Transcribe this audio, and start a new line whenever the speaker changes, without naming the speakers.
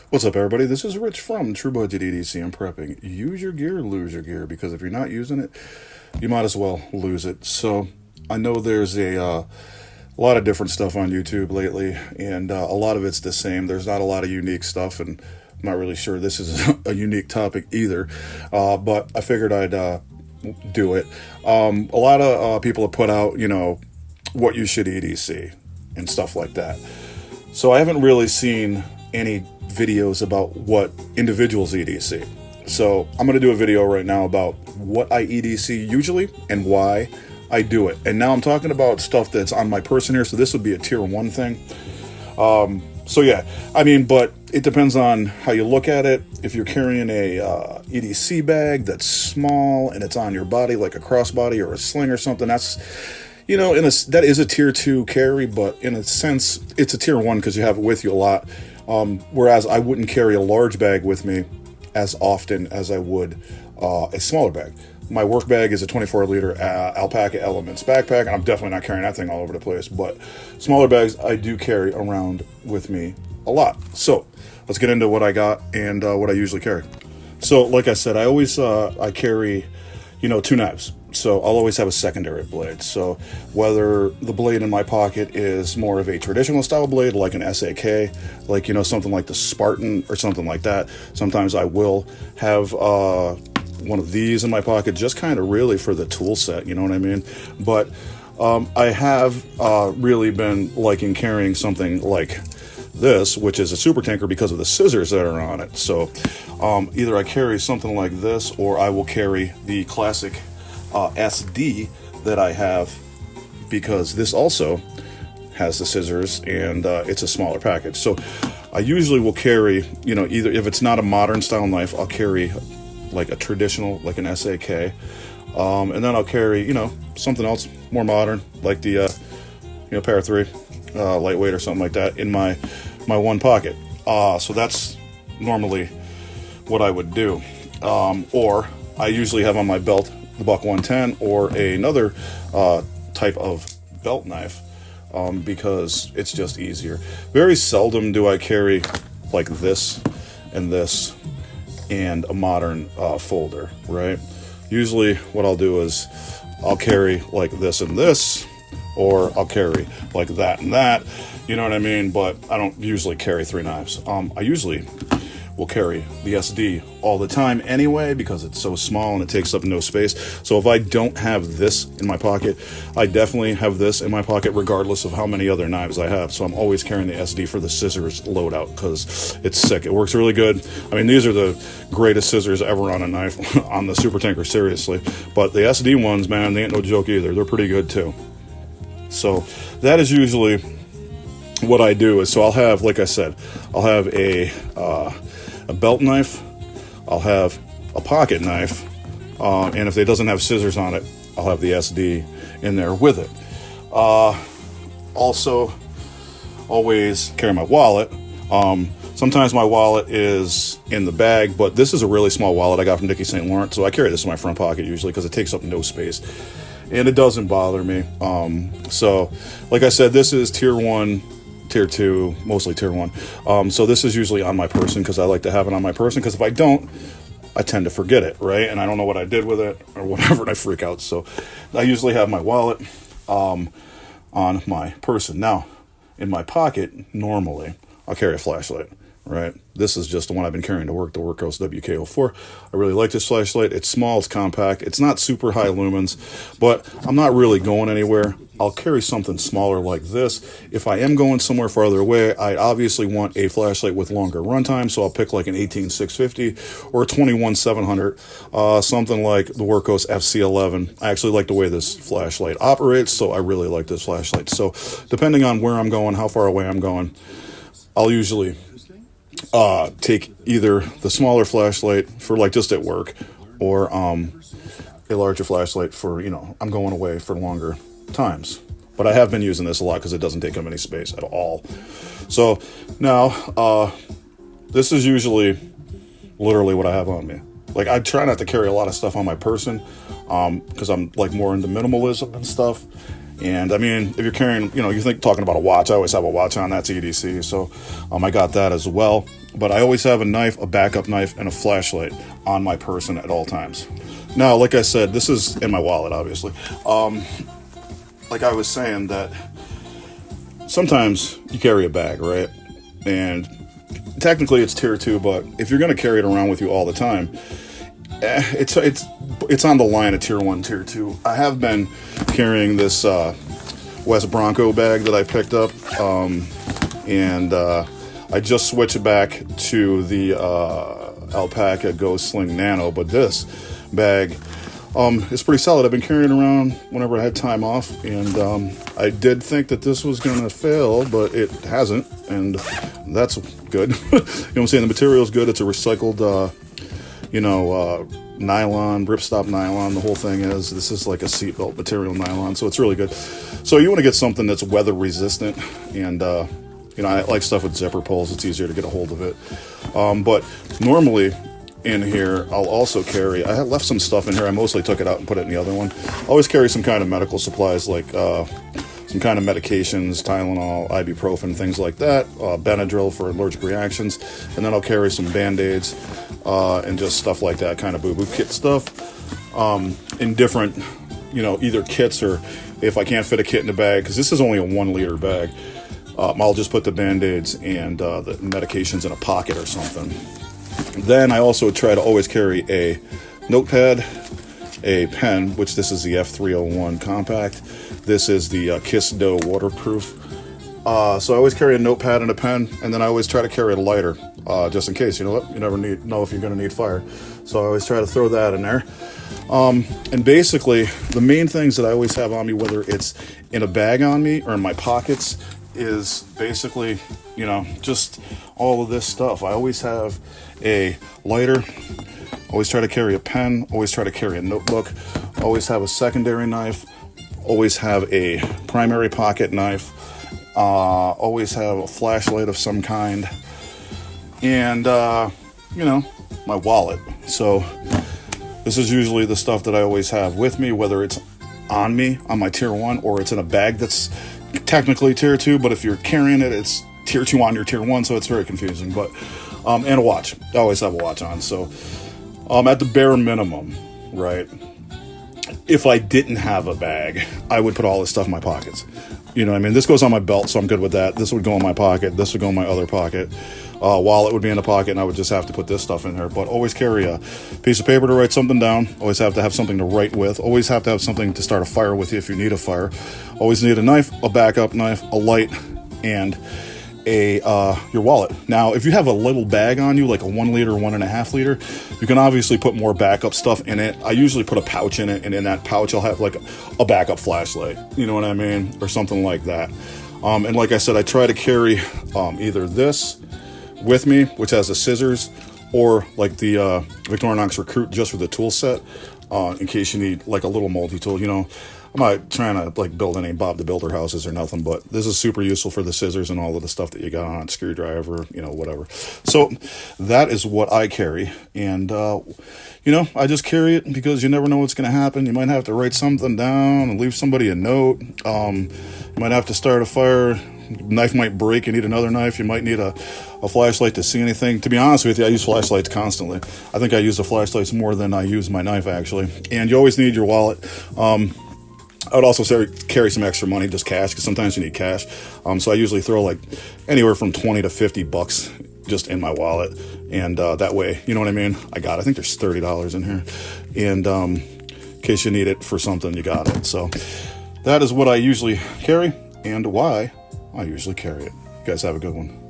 What's up, everybody? This is Rich from True Budget EDC. I'm prepping. Use your gear, lose your gear, because if you're not using it, you might as well lose it. So I know there's a lot of different stuff on YouTube lately, and a lot of it's the same. There's not a lot of unique stuff, and I'm not really sure this is a unique topic either, but I figured I'd do it. A lot of people have put out, what you should EDC and stuff like that. So I haven't really seen any videos about what individuals EDC. So I'm going to do a video right now about what I EDC usually and why I do it. And now I'm talking about stuff that's on my person here, so this would be a tier 1 thing. So yeah, but it depends on how you look at it. If you're carrying a EDC bag that's small and it's on your body like a crossbody or a sling or something, that's that is a tier 2 carry, but in a sense it's a tier 1 because you have it with you a lot. Whereas I wouldn't carry a large bag with me as often as I would a smaller bag. My work bag is a 24-liter Alpaka Elements backpack, and I'm definitely not carrying that thing all over the place, but smaller bags I do carry around with me a lot. So let's get into what I got and what I usually carry. So like I said, I carry, 2 knives. So I'll always have a secondary blade. So whether the blade in my pocket is more of a traditional style blade, like an SAK, like, something like the Spartan or something like that. Sometimes I will have one of these in my pocket, just kind of really for the tool set, you know what I mean? But I have really been liking carrying something like this, which is a super tanker because of the scissors that are on it. So either I carry something like this, or I will carry the classic SD that I have, because this also has the scissors and it's a smaller package. So I usually will carry, either if it's not a modern style knife, I'll carry like a traditional, like an SAK, and then I'll carry, something else more modern, like the Para 3 lightweight or something like that in my one pocket. So that's normally what I would do. Or I usually have on my belt the Buck 110 or another type of belt knife, because it's just easier. Very seldom do I carry like this and this and a modern folder, right? Usually what I'll do is I'll carry like this and this, or I'll carry like that and that, you know what I mean? But I don't usually carry 3 knives. I usually will carry the SD all the time anyway, because it's so small and it takes up no space. So if I don't have this in my pocket, I definitely have this in my pocket regardless of how many other knives I have. So I'm always carrying the SD for the scissors loadout, because it's sick. It works really good. These are the greatest scissors ever on a knife on the Super Tanker, seriously. But the SD ones, man, they ain't no joke either. They're pretty good too. So that is usually what I do. Is so I'll have, like I said, I'll have a belt knife, I'll have a pocket knife, and if it doesn't have scissors on it, I'll have the SD in there with it. Also, always carry my wallet. Sometimes my wallet is in the bag, but this is a really small wallet I got from Dickie St. Laurent, so I carry this in my front pocket usually because it takes up no space, and it doesn't bother me. So, like I said, this is tier 1, tier 2, mostly tier 1. So this is usually on my person because I like to have it on my person, because if I don't, I tend to forget it, right? And I don't know what I did with it or whatever, and I freak out. So I usually have my wallet on my person. Now, in my pocket, normally, I'll carry a flashlight, right? This is just the one I've been carrying to work, the Workhorse WK04. I really like this flashlight. It's small, it's compact, it's not super high lumens, but I'm not really going anywhere. I'll carry something smaller like this. If I am going somewhere farther away, I obviously want a flashlight with longer runtime, so I'll pick like an 18650 or a 21700, something like the Workhorse FC11. I actually like the way this flashlight operates, so I really like this flashlight. So depending on where I'm going, how far away I'm going, I'll usually take either the smaller flashlight for like just at work, or a larger flashlight for, I'm going away for longer times. But I have been using this a lot because it doesn't take up any space at all. So now this is usually literally what I have on me. Like, I try not to carry a lot of stuff on my person because I'm like more into minimalism and stuff. And I mean, if you're carrying, you know, you think talking about a watch, I always have a watch on, that's EDC. So I got that as well. But I always have a knife, a backup knife, and a flashlight on my person at all times. Now, like I said, this is in my wallet, obviously. Like I was saying, that sometimes you carry a bag, right? And technically it's tier 2, but if you're going to carry it around with you all the time, it's on the line of tier 1, tier 2. I have been carrying this West Bronco bag that I picked up, and I just switched back to the Alpaka Ghost Sling Nano, but this bag is pretty solid. I've been carrying it around whenever I had time off, and I did think that this was going to fail, but it hasn't, and that's good. You know what I'm saying? The material's good. It's a recycled, nylon, ripstop nylon. The whole thing is, this is like a seatbelt material nylon, so it's really good. So you want to get something that's weather resistant, and I like stuff with zipper pulls. It's easier to get a hold of it. But normally in here, I'll also carry, I left some stuff in here. I mostly took it out and put it in the other one. I always carry some kind of medical supplies, like some kind of medications, Tylenol, ibuprofen, things like that, Benadryl for allergic reactions, and then I'll carry some Band-Aids and just stuff like that, kind of boo-boo kit stuff in different, either kits, or if I can't fit a kit in the bag, because this is only a 1 liter bag, I'll just put the Band-Aids and the medications in a pocket or something. Then I also try to always carry a notepad, a pen, which this is the F301 Compact. This is the Kiss Dough waterproof. So I always carry a notepad and a pen, and then I always try to carry a lighter, just in case. You know what? You never know if you're going to need fire. So I always try to throw that in there. And basically, the main things that I always have on me, whether it's in a bag on me or in my pockets, is basically, just all of this stuff. I always have a lighter, always try to carry a pen, always try to carry a notebook, always have a secondary knife, always have a primary pocket knife, always have a flashlight of some kind, and, my wallet. So this is usually the stuff that I always have with me, whether it's on me, on my tier 1, or it's in a bag that's technically tier 2, but if you're carrying it, it's tier 2 on your tier 1, so it's very confusing. But and a watch. I always have a watch on. So at the bare minimum, right, if I didn't have a bag, I would put all this stuff in my pockets. You know what I mean? This goes on my belt, so I'm good with that. This would go in my pocket. This would go in my other pocket. Wallet would be in the pocket, and I would just have to put this stuff in there. But always carry a piece of paper to write something down. Always have to have something to write with. Always have to have something to start a fire with you if you need a fire. Always need a knife, a backup knife, a light, and your wallet. Now, if you have a little bag on you, like a 1 liter, 1.5 liter, you can obviously put more backup stuff in it. I usually put a pouch in it, and in that pouch, I'll have like a backup flashlight. You know what I mean? Or something like that. And like I said, I try to carry either this with me, which has the scissors, or like the Victorinox Recruit, just for the tool set, in case you need like a little multi-tool. I'm not trying to like build any Bob the Builder houses or nothing, but this is super useful for the scissors and all of the stuff that you got on, screwdriver, whatever. So that is what I carry, and I just carry it because you never know what's going to happen. You might have to write something down and leave somebody a note. You might have to start a fire. Knife might break, you need another knife, you might need a flashlight to see anything. To be honest with you, I use flashlights constantly. I think I use the flashlights more than I use my knife, actually. And you always need your wallet. I would also say carry some extra money, just cash, because sometimes you need cash. So I usually throw like anywhere from 20 to 50 bucks just in my wallet, and that way, you know what I mean? I think there's $30 in here, and in case you need it for something, you got it. So that is what I usually carry, and why I usually carry it. You guys have a good one.